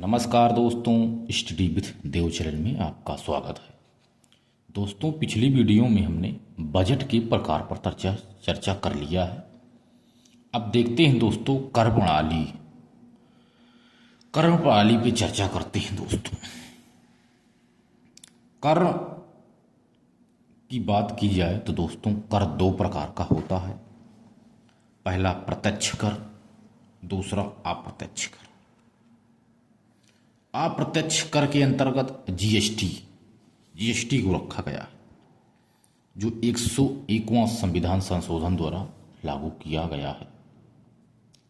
नमस्कार दोस्तों, study with Dev channel में आपका स्वागत है। दोस्तों, पिछली वीडियो में हमने बजट के प्रकार पर चर्चा कर लिया है। अब देखते हैं दोस्तों कर प्रणाली पे चर्चा करते हैं। दोस्तों, कर की बात की जाए तो दोस्तों कर दो प्रकार का होता है। पहला प्रत्यक्ष कर, दूसरा अप्रत्यक्ष कर। अप्रत्यक्ष कर के अंतर्गत जीएसटी को रखा गया है, जो 101वां संविधान संशोधन द्वारा लागू किया गया है।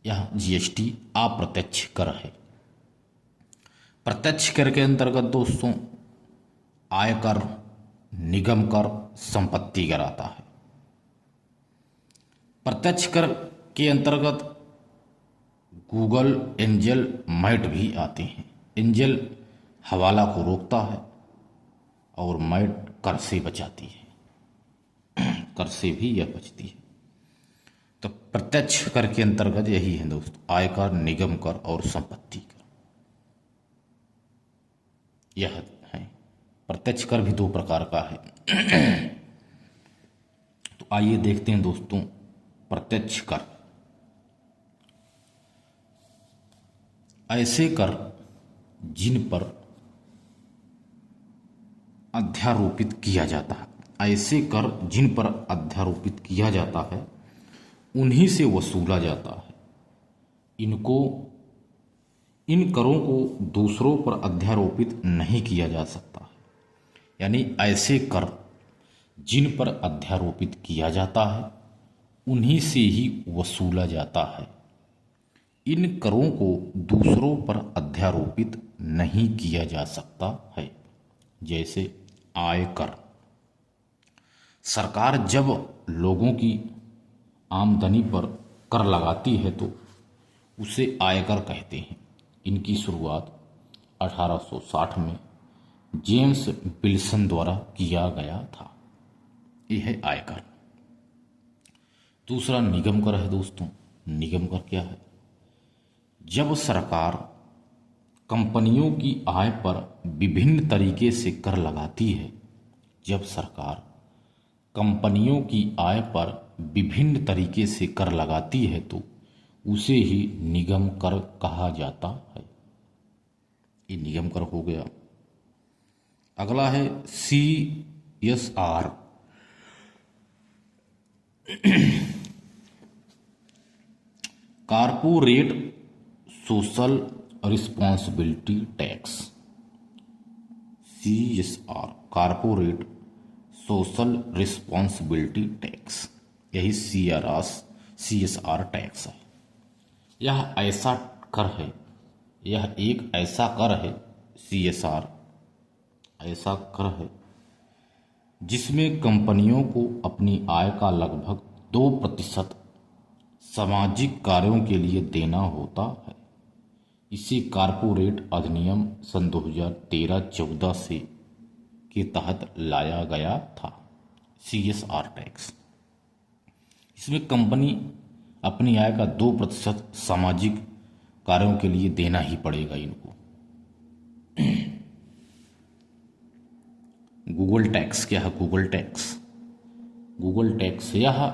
यह जीएसटी अप्रत्यक्ष कर है। प्रत्यक्ष कर के अंतर्गत दोस्तों आयकर, निगम कर, संपत्ति कर आता है। प्रत्यक्ष कर के अंतर्गत गूगल, एंजल, मैट भी आते हैं। एंजल हवाला को रोकता है और मैट कर से बचाती है, कर से भी यह बचती है। तो प्रत्यक्ष कर के अंतर्गत यही है दोस्तों, आयकर, निगम कर और संपत्ति कर। यह है। प्रत्यक्ष कर भी दो प्रकार का है। तो आइए देखते हैं दोस्तों प्रत्यक्ष कर। ऐसे कर जिन पर अध्यारोपित किया जाता है, ऐसे कर जिन पर अध्यारोपित किया जाता है उन्हीं से वसूला जाता है। इन करों को दूसरों पर अध्यारोपित नहीं किया जा सकता है। यानी ऐसे कर जिन पर अध्यारोपित किया जाता है उन्हीं से ही वसूला जाता है। इन करों को दूसरों पर अध्यारोपित नहीं किया जा सकता है। जैसे आयकर, सरकार जब लोगों की आमदनी पर कर लगाती है तो उसे आयकर कहते हैं। इनकी शुरुआत 1860 में जेम्स विल्सन द्वारा किया गया था। यह है आयकर। दूसरा निगम कर है दोस्तों। निगम कर क्या है? जब सरकार कंपनियों की आय पर विभिन्न तरीके से कर लगाती है, जब सरकार कंपनियों की आय पर विभिन्न तरीके से कर लगाती है तो उसे ही निगम कर कहा जाता है। ये निगम कर हो गया। अगला है CSR। Corporate social responsibility tax. CSR, corporate social responsibility tax, यही CSR टैक्स है। यह ऐसा कर है, यह एक ऐसा कर है, CSR ऐसा कर है जिसमें कंपनियों को अपनी आय का लगभग 2% सामाजिक कार्यों के लिए देना होता है। इसे कारपोरेट अधिनियम सन 2013-14 से के तहत लाया गया था। CSR टैक्स, इसमें कंपनी अपनी आय का 2% सामाजिक कार्यों के लिए देना ही पड़ेगा इनको। गूगल टैक्स क्या है? गूगल टैक्स यह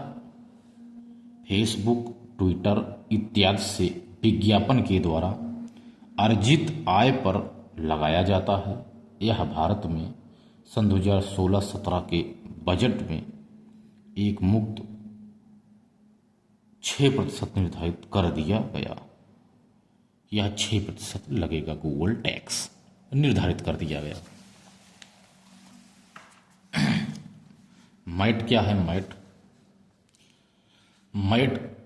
फेसबुक, ट्विटर इत्यादि से विज्ञापन के द्वारा अर्जित आय पर लगाया जाता है। यह भारत में सन 2016-17 के बजट में एक मुक्त 6% निर्धारित कर दिया गया। यह 6% लगेगा गूगल टैक्स, निर्धारित कर दिया गया। मैट क्या है? मैट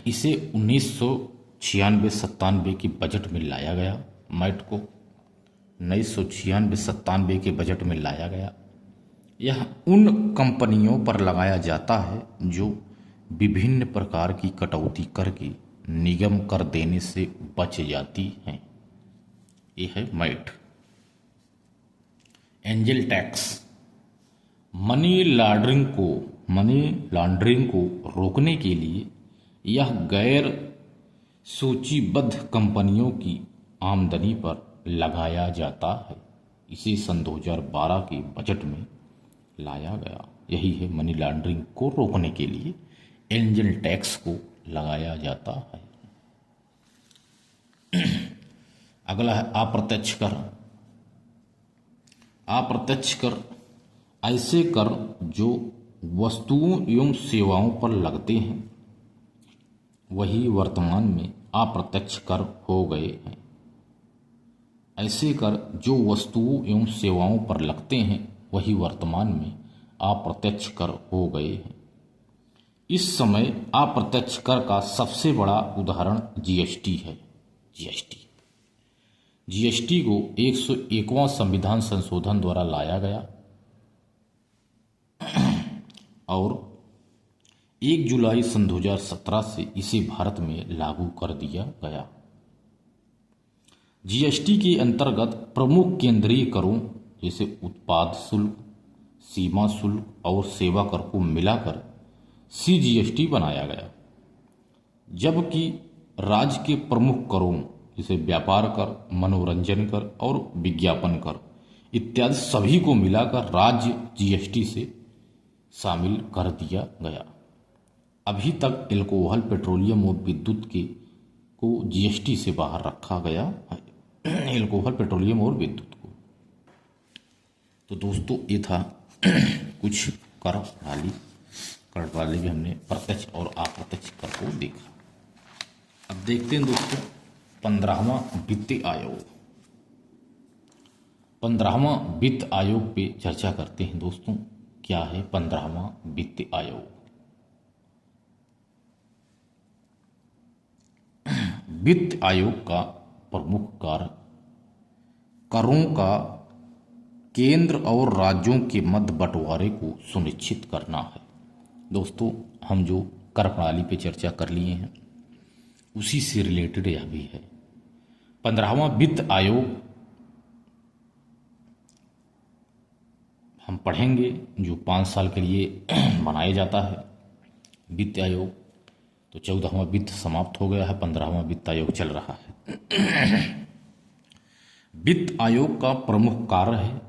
इसे 1996-97 के बजट में लाया गया। मैट को 1996-97 के बजट में लाया गया। यह उन कंपनियों पर लगाया जाता है जो विभिन्न प्रकार की कटौती करके निगम कर देने से बच जाती हैं। यह है मैट। एंजल टैक्स, मनी लॉन्ड्रिंग को रोकने के लिए यह गैर सूचीबद्ध कंपनियों की आमदनी पर लगाया जाता है। इसे सन 2012 के बजट में लाया गया। यही है मनी लॉन्ड्रिंग को रोकने के लिए एंजल टैक्स को लगाया जाता है। अगला है अप्रत्यक्ष कर। अप्रत्यक्ष कर ऐसे कर जो वस्तुओं एवं सेवाओं पर लगते हैं, वही वर्तमान में अप्रत्यक्ष कर हो गए हैं। ऐसे कर जो वस्तुओं एवं सेवाओं पर लगते हैं, वही वर्तमान में अप्रत्यक्ष कर हो गए हैं। इस समय अप्रत्यक्ष कर का सबसे बड़ा उदाहरण जीएसटी है। जीएसटी को 101वां संविधान संशोधन द्वारा लाया गया और 1 जुलाई सन 2017 से इसे भारत में लागू कर दिया गया। जीएसटी के अंतर्गत प्रमुख केंद्रीय करों जैसे उत्पाद शुल्क, सीमा शुल्क और सेवा कर को मिलाकर सीजीएसटी बनाया गया, जबकि राज्य के प्रमुख करों जैसे व्यापार कर, मनोरंजन कर और विज्ञापन कर इत्यादि सभी को मिलाकर राज्य जीएसटी से शामिल कर दिया गया। अभी तक एल्कोहल, पेट्रोलियम और विद्युत को जीएसटी से बाहर रखा गया है। एल्कोहल, पेट्रोलियम और विद्युत को। तो दोस्तों ये था कुछ कर प्रणाली में हमने प्रत्यक्ष और अप्रत्यक्ष कर को देखा। अब देखते हैं दोस्तों 15वां वित्त आयोग। 15वां वित्त आयोग पे चर्चा करते हैं दोस्तों। क्या है 15वां वित्त आयोग? वित्त आयोग का प्रमुख कार्य करों का केंद्र और राज्यों के मध्य बंटवारे को सुनिश्चित करना है। दोस्तों हम जो कर प्रणाली पे चर्चा कर लिए हैं उसी से रिलेटेड यह भी है। 15वां वित्त आयोग हम पढ़ेंगे, जो 5 साल के लिए बनाया जाता है वित्त आयोग। तो 14वां वित्त समाप्त हो गया है, 15वां वित्त आयोग चल रहा है। वित्त आयोग का प्रमुख कार्य है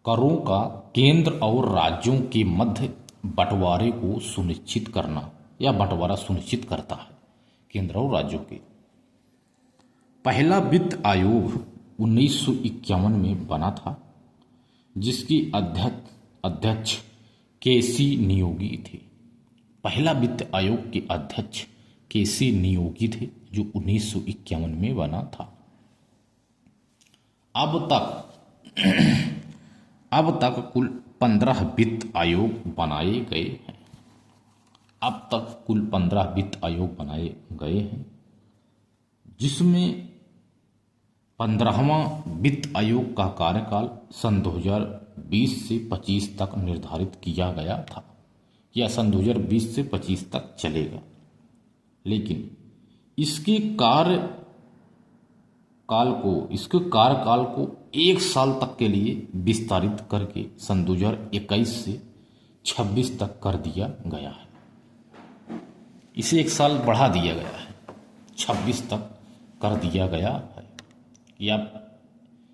करों का केंद्र और राज्यों के मध्य बंटवारे को सुनिश्चित करना, या बंटवारा सुनिश्चित करता है केंद्र और राज्यों के। पहला वित्त आयोग 1951 में बना था, जिसकी अध्यक्ष केसी नियोगी थे। पहला वित्त आयोग के अध्यक्ष केसी नियोगी थे, जो 1951 में बना था। अब तक कुल 15 वित्त आयोग बनाए गए हैं। अब तक कुल 15 वित्त आयोग बनाए गए हैं, जिसमें 15वां वित्त आयोग का कार्यकाल सन 2020 से 25 तक निर्धारित किया गया था, या सन 2020 से 25 तक चलेगा। लेकिन इसके कार्यकाल को 1 साल तक के लिए विस्तारित करके सन 2021 से 26 तक कर दिया गया है। इसे 1 साल बढ़ा दिया गया है, 26 तक कर दिया गया है कि आप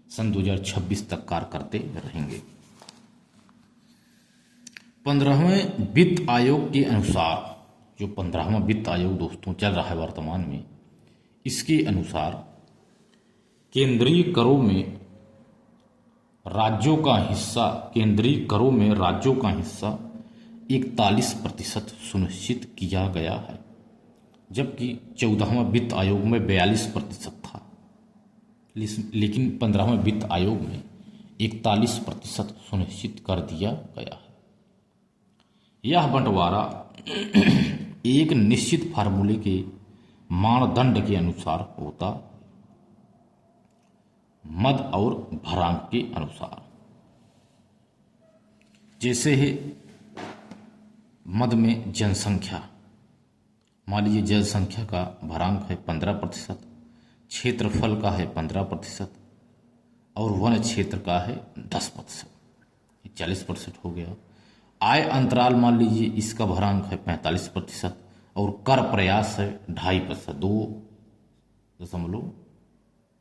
सन 2026 तक कार्य करते रहेंगे। 15वें वित्त आयोग के अनुसार, जो 15वां वित्त आयोग दोस्तों चल रहा है वर्तमान में, इसके अनुसार केंद्रीय करों में राज्यों का हिस्सा 41% सुनिश्चित किया गया है, जबकि 14वां वित्त आयोग में 42% था। लेकिन 15वें वित्त आयोग में 41% सुनिश्चित कर दिया गया है। यह बंटवारा एक निश्चित फार्मूले के मानदंड के अनुसार होता, मद और भरांक के अनुसार। जैसे है मद में जनसंख्या, मान लीजिए जनसंख्या का भरांक है 15%, क्षेत्रफल का है 15% और वन क्षेत्र का है 10%, 40% हो गया। आय अंतराल मान लीजिए इसका भरांक है 45% और कर प्रयास है 2.5%,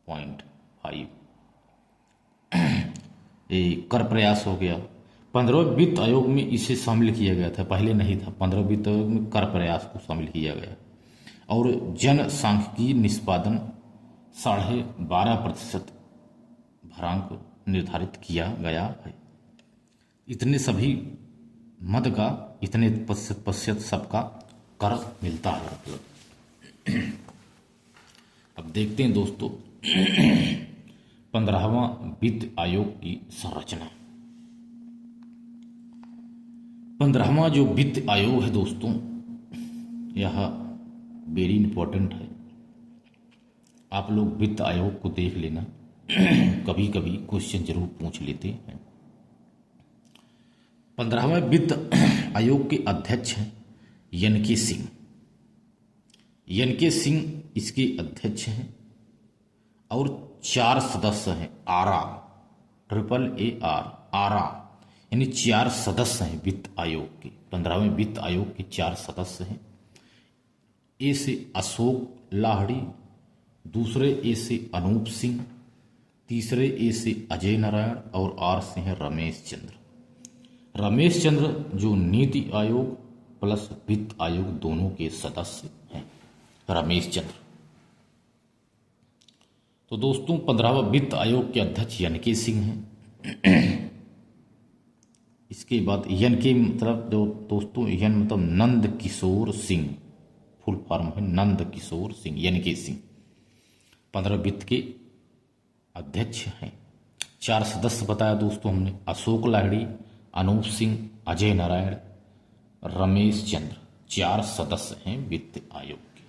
2.5 5 ये कर प्रयास हो गया। 15वें वित्त आयोग में इसे शामिल किया गया था, पहले नहीं था। 15वें वित्त आयोग में कर प्रयास को शामिल किया गया और जनसांख्यिकीय निष्पादन 12.5% भरांक निर्धारित किया गया है। इतने सभी मद का इतने प्रतिशत सबका कर मिलता है। मतलब अब देखते हैं दोस्तों 15वां वित्त आयोग की संरचना। 15वां जो वित्त आयोग है दोस्तों, यह वेरी इंपॉर्टेंट है। आप लोग वित्त आयोग को देख लेना, कभी कभी क्वेश्चन जरूर पूछ लेते हैं। 15वें वित्त आयोग के अध्यक्ष हैं एन.के. सिंह। एन.के. सिंह इसके अध्यक्ष हैं और 4 सदस्य हैं। आरा, AAR, आरा, यानी 4 सदस्य हैं वित्त आयोग के। 15वें वित्त आयोग के 4 सदस्य हैं। ए से अशोक लाहड़ी, दूसरे ए से अनूप सिंह, तीसरे ए से अजय नारायण और आर से हैं रमेश चंद्र। रमेश चंद्र जो नीति आयोग प्लस वित्त आयोग दोनों के सदस्य हैं, रमेश चंद्र। तो दोस्तों 15वां वित्त आयोग के अध्यक्ष एन.के. सिंह हैं। इसके बाद एन.के. मतलब जो दोस्तों एन मतलब नंद किशोर सिंह, फुल फॉर्म है नंद किशोर सिंह, एन.के. सिंह 15 वित्त के अध्यक्ष हैं। 4 सदस्य बताया दोस्तों हमने, अशोक लाहिड़ी, अनूप सिंह, अजय नारायण, रमेश चंद्र, 4 सदस्य हैं वित्त आयोग के।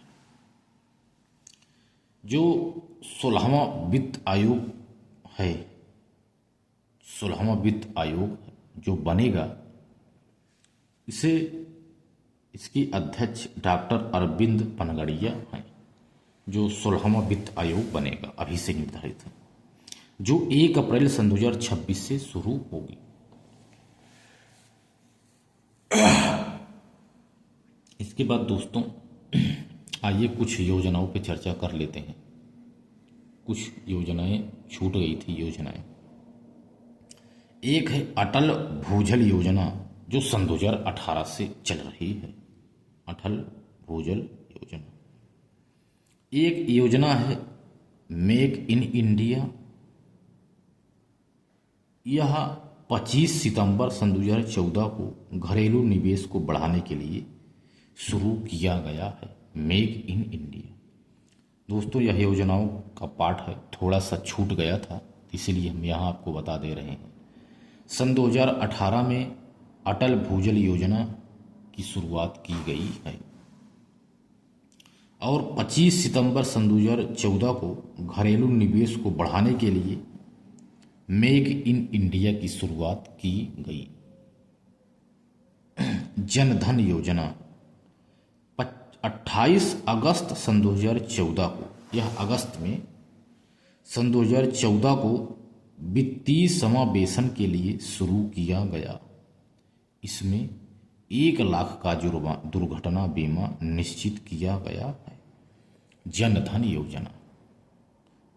जो 16वां वित्त आयोग है, 16वां वित्त आयोग जो बनेगा, इसे इसके अध्यक्ष डॉक्टर अरविंद पनगड़िया हैं। जो 16वां वित्त आयोग बनेगा अभी से निर्धारित है, जो 1 अप्रैल सन 2026 से शुरू होगी। इसके बाद दोस्तों आइए कुछ योजनाओं पे चर्चा कर लेते हैं। कुछ योजनाएं छूट गई थी योजनाएं। एक है अटल भूजल योजना जो सन 2018 से चल रही है, अटल भूजल योजना। एक योजना है मेक इन इंडिया, यह 25 सितंबर सन 2014 को घरेलू निवेश को बढ़ाने के लिए शुरू किया गया है, मेक इन इंडिया। दोस्तों यह योजनाओं का पाठ है, थोड़ा सा छूट गया था इसीलिए हम यहाँ आपको बता दे रहे हैं। सन 2018 में अटल भूजल योजना की शुरुआत की गई है और 25 सितंबर सन 2014 को घरेलू निवेश को बढ़ाने के लिए मेक इन इंडिया की शुरुआत की गई। जनधन योजना 28 अगस्त सन 2014 को, यह अगस्त में सन 2014 को वित्तीय समावेशन के लिए शुरू किया गया। इसमें 1 लाख का दुर्घटना बीमा निश्चित किया गया है। जनधन योजना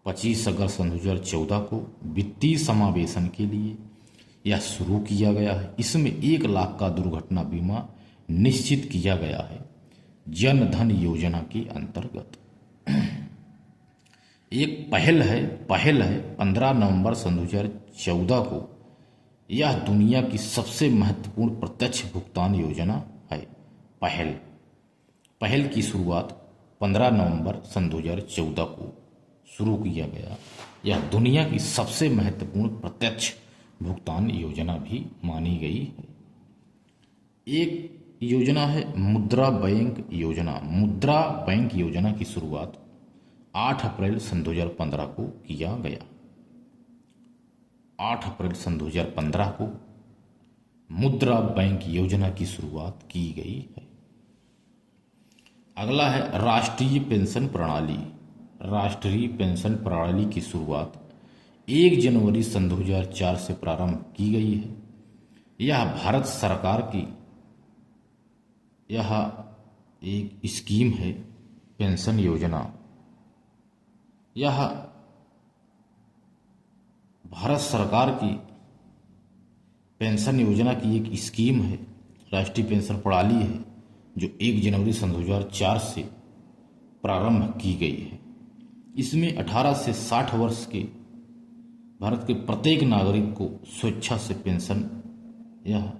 25 अगस्त सन 2014 को वित्तीय समावेशन के लिए यह शुरू किया गया है। इसमें 1 लाख का दुर्घटना बीमा निश्चित किया गया है जनधन योजना के अंतर्गत। एक पहल है 15 नवंबर सन 2014 को, यह दुनिया की सबसे महत्वपूर्ण प्रत्यक्ष भुगतान योजना है। पहल की शुरुआत 15 नवंबर सन 2014 को शुरू किया गया। यह दुनिया की सबसे महत्वपूर्ण प्रत्यक्ष भुगतान योजना भी मानी गई है। एक योजना है मुद्रा बैंक योजना। मुद्रा बैंक योजना की शुरुआत 8 अप्रैल सन 2015 को किया गया। 8 अप्रैल सन 2015 को मुद्रा बैंक योजना की शुरुआत की गई है। अगला है राष्ट्रीय पेंशन प्रणाली। राष्ट्रीय पेंशन प्रणाली की शुरुआत 1 जनवरी सन 2004 से प्रारंभ की गई है। यह भारत सरकार की यह एक स्कीम है, पेंशन योजना। यह भारत सरकार की पेंशन योजना की एक स्कीम है, राष्ट्रीय पेंशन प्रणाली है, जो 1 जनवरी सन 2004 से प्रारंभ की गई है। इसमें 18 से 60 वर्ष के भारत के प्रत्येक नागरिक को स्वेच्छा से पेंशन यह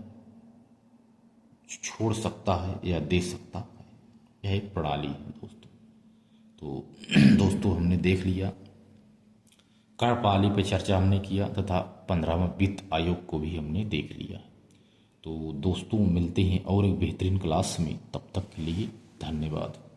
छोड़ सकता है या दे सकता है। यह एक प्रणाली है दोस्तों। तो दोस्तों हमने देख लिया, कर प्रणाली पर चर्चा हमने किया तथा 15वां वित्त आयोग को भी हमने देख लिया। तो दोस्तों मिलते हैं और एक बेहतरीन क्लास में, तब तक के लिए धन्यवाद।